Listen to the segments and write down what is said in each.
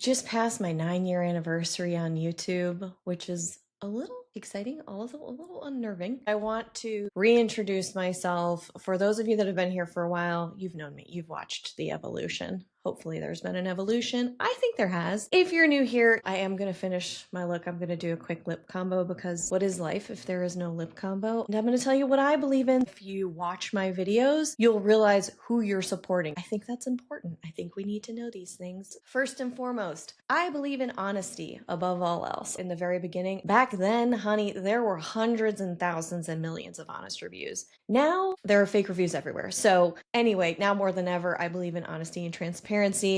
just passed my 9-year anniversary on YouTube, which is a little exciting, also a little unnerving. I want to reintroduce myself. For those of you that have been here for a while, you've known me, you've watched the evolution. Hopefully there's been an evolution. I think there has. If you're new here, I am going to finish my look. I'm going to do a quick lip combo because what is life if there is no lip combo? And I'm going to tell you what I believe in. If you watch my videos, you'll realize who you're supporting. I think that's important. I think we need to know these things. First and foremost, I believe in honesty above all else. In the very beginning, back then, honey, there were hundreds and thousands and millions of honest reviews. Now there are fake reviews everywhere. So anyway, now more than ever, I believe in honesty and transparency.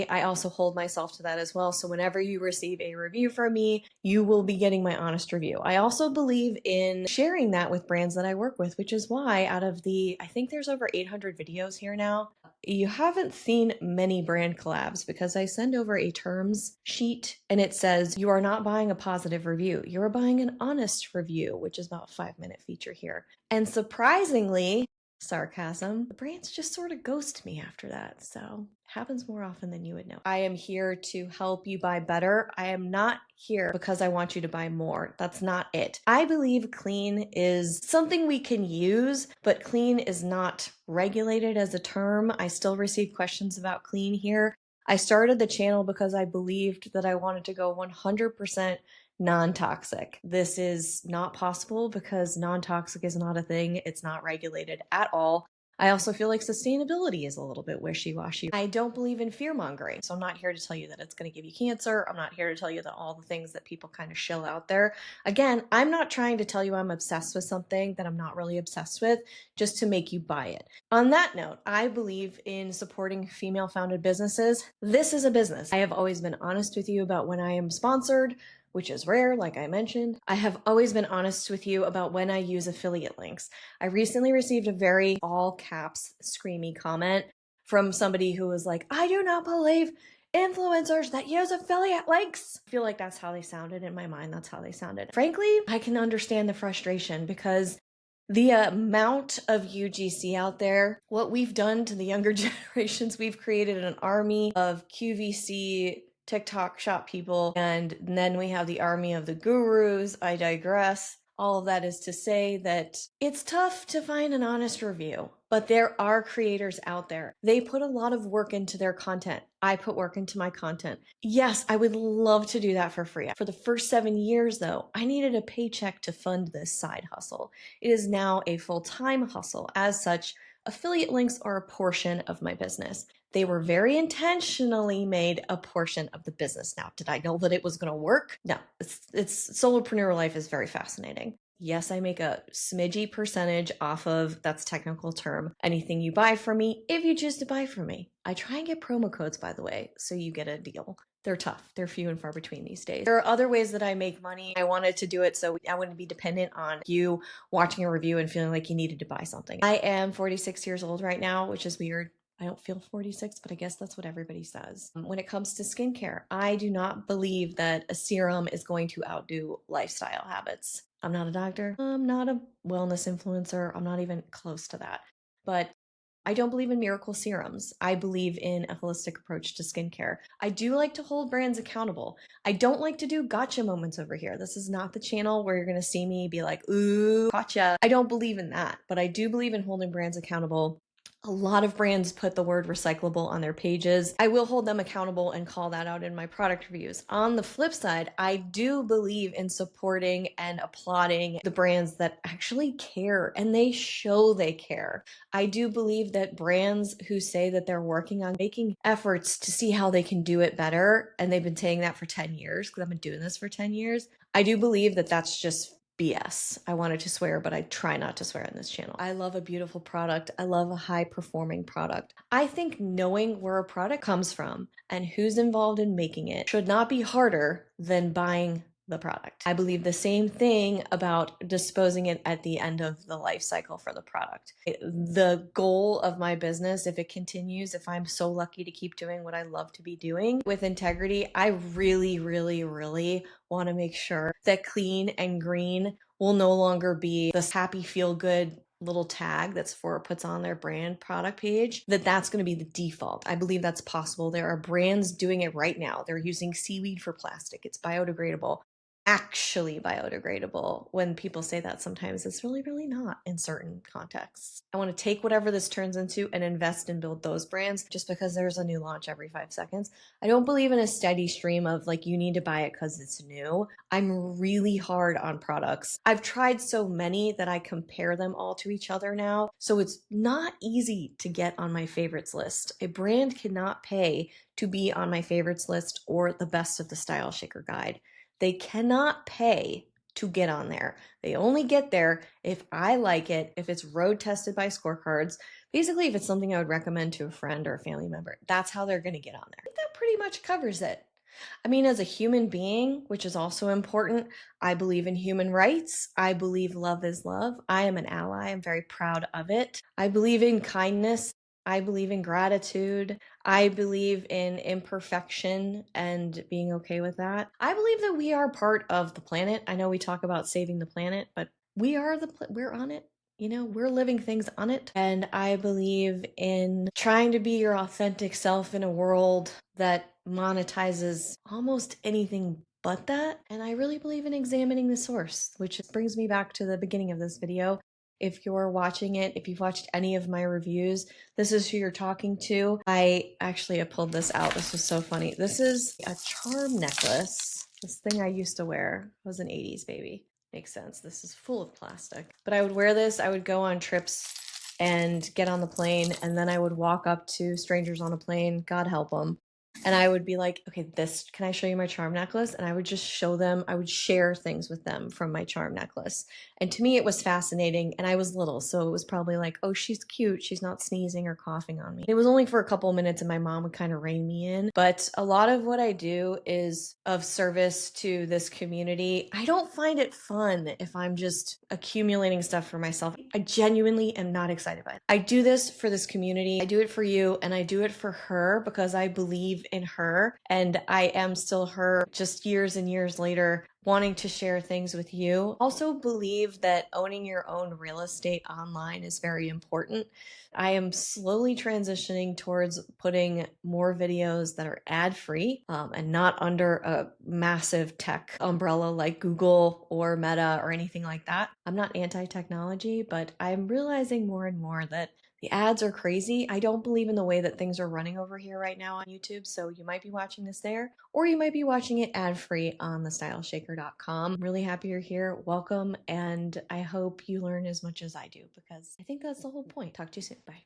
I also hold myself to that as well. So whenever you receive a review from me, you will be getting my honest review. I also believe in sharing that with brands that I work with, which is why out of I think there's over 800 videos here now, you haven't seen many brand collabs because I send over a terms sheet and it says you are not buying a positive review. You're buying an honest review, which is about a 5-minute feature here. And surprisingly, sarcasm, the brands just sort of ghost me after that. So happens more often than you would know. I am here to help you buy better. I am not here because I want you to buy more. That's not it. I believe clean is something we can use, but clean is not regulated as a term. I still receive questions about clean here. I started the channel because I believed that I wanted to go 100% non-toxic. This is not possible because non-toxic is not a thing. It's not regulated at all. I also feel like sustainability is a little bit wishy-washy. I don't believe in fear-mongering, so I'm not here to tell you that it's going to give you cancer. I'm not here to tell you that all the things that people kind of shill out there. Again, I'm not trying to tell you I'm obsessed with something that I'm not really obsessed with just to make you buy it. On that note, I believe in supporting female-founded businesses. This is a business. I have always been honest with you about when I am sponsored, which is rare, like I mentioned. I have always been honest with you about when I use affiliate links. I recently received a very all caps screamy comment from somebody who was like, I do not believe influencers that use affiliate links. I feel like that's how they sounded in my mind. That's how they sounded. Frankly, I can understand the frustration because the amount of UGC out there, what we've done to the younger generations, we've created an army of QVC TikTok shop people, and then we have the army of the gurus. I digress. All of that is to say that it's tough to find an honest review, but there are creators out there. They put a lot of work into their content. I put work into my content. Yes, I would love to do that for free. For the first 7 years, though, I needed a paycheck to fund this side hustle. It is now a full-time hustle. As such, affiliate links are a portion of my business. They were very intentionally made a portion of the business. Now, did I know that it was going to work? No, it's solopreneur life is very fascinating. Yes, I make a smidgy percentage off of, that's technical term, anything you buy from me, if you choose to buy from me. I try and get promo codes, by the way, so you get a deal. They're tough. They're few and far between these days. There are other ways that I make money. I wanted to do it so I wouldn't be dependent on you watching a review and feeling like you needed to buy something. I am 46 years old right now, which is weird. I don't feel 46, but I guess that's what everybody says. When it comes to skincare, I do not believe that a serum is going to outdo lifestyle habits. I'm not a doctor. I'm not a wellness influencer. I'm not even close to that. But I don't believe in miracle serums. I believe in a holistic approach to skincare. I do like to hold brands accountable. I don't like to do gotcha moments over here. This is not the channel where you're going to see me be like, ooh, gotcha. I don't believe in that, but I do believe in holding brands accountable. A lot of brands put the word recyclable on their pages. I will hold them accountable and call that out in my product reviews. On the flip side, I do believe in supporting and applauding the brands that actually care, and they show they care. I do believe that brands who say that they're working on making efforts to see how they can do it better, and they've been saying that for 10 years, because I've been doing this for 10 years, I do believe that that's just BS. I wanted to swear, but I try not to swear on this channel. I love a beautiful product. I love a high performing product. I think knowing where a product comes from and who's involved in making it should not be harder than buying the product. I believe the same thing about disposing it at the end of the life cycle for the product. The goal of my business, if it continues, if I'm so lucky to keep doing what I love to be doing with integrity, I really, really, really want to make sure that clean and green will no longer be this happy, feel good little tag that Sephora puts on their brand product page, that's going to be the default. I believe that's possible. There are brands doing it right now. They're using seaweed for plastic. It's biodegradable. Actually biodegradable. When people say that, sometimes it's really, really not in certain contexts. I want to take whatever this turns into and invest and build those brands just because there's a new launch every 5 seconds. I don't believe in a steady stream of like, you need to buy it because it's new. I'm really hard on products. I've tried so many that I compare them all to each other now. So it's not easy to get on my favorites list. A brand cannot pay to be on my favorites list or the best of the Style Shaker guide. They cannot pay to get on there. They only get there if I like it, if it's road tested by scorecards. Basically, if it's something I would recommend to a friend or a family member, that's how they're going to get on there. That pretty much covers it. I mean, as a human being, which is also important, I believe in human rights. I believe love is love. I am an ally. I'm very proud of it. I believe in kindness. I believe in gratitude. I believe in imperfection and being okay with that. I believe that we are part of the planet. I know we talk about saving the planet, but we're on it. You know, we're living things on it. And I believe in trying to be your authentic self in a world that monetizes almost anything but that. And I really believe in examining the source, which brings me back to the beginning of this video. If you're watching it, if you've watched any of my reviews, this is who you're talking to. I pulled this out. This was so funny. This is a charm necklace. This thing I used to wear. I was an 80s baby. Makes sense. This is full of plastic. But I would wear this. I would go on trips and get on the plane, and then I would walk up to strangers on a plane, God help them. And I would be like, okay, can I show you my charm necklace? And I would just show them, I would share things with them from my charm necklace. And to me, it was fascinating. And I was little, so it was probably like, oh, she's cute. She's not sneezing or coughing on me. It was only for a couple of minutes and my mom would kind of rein me in. But a lot of what I do is of service to this community. I don't find it fun if I'm just accumulating stuff for myself. I genuinely am not excited by it. I do this for this community. I do it for you, and I do it for her because I believe in her, and I am still her just years and years later, wanting to share things with you. Also believe that owning your own real estate online is very important. I am slowly transitioning towards putting more videos that are ad-free and not under a massive tech umbrella like Google or Meta or anything like that. I'm not anti-technology, but I'm realizing more and more that the ads are crazy. I don't believe in the way that things are running over here right now on YouTube, so you might be watching this there, or you might be watching it ad-free on thestyleshaker.com. I'm really happy you're here. Welcome, and I hope you learn as much as I do because I think that's the whole point. Talk to you soon. Bye.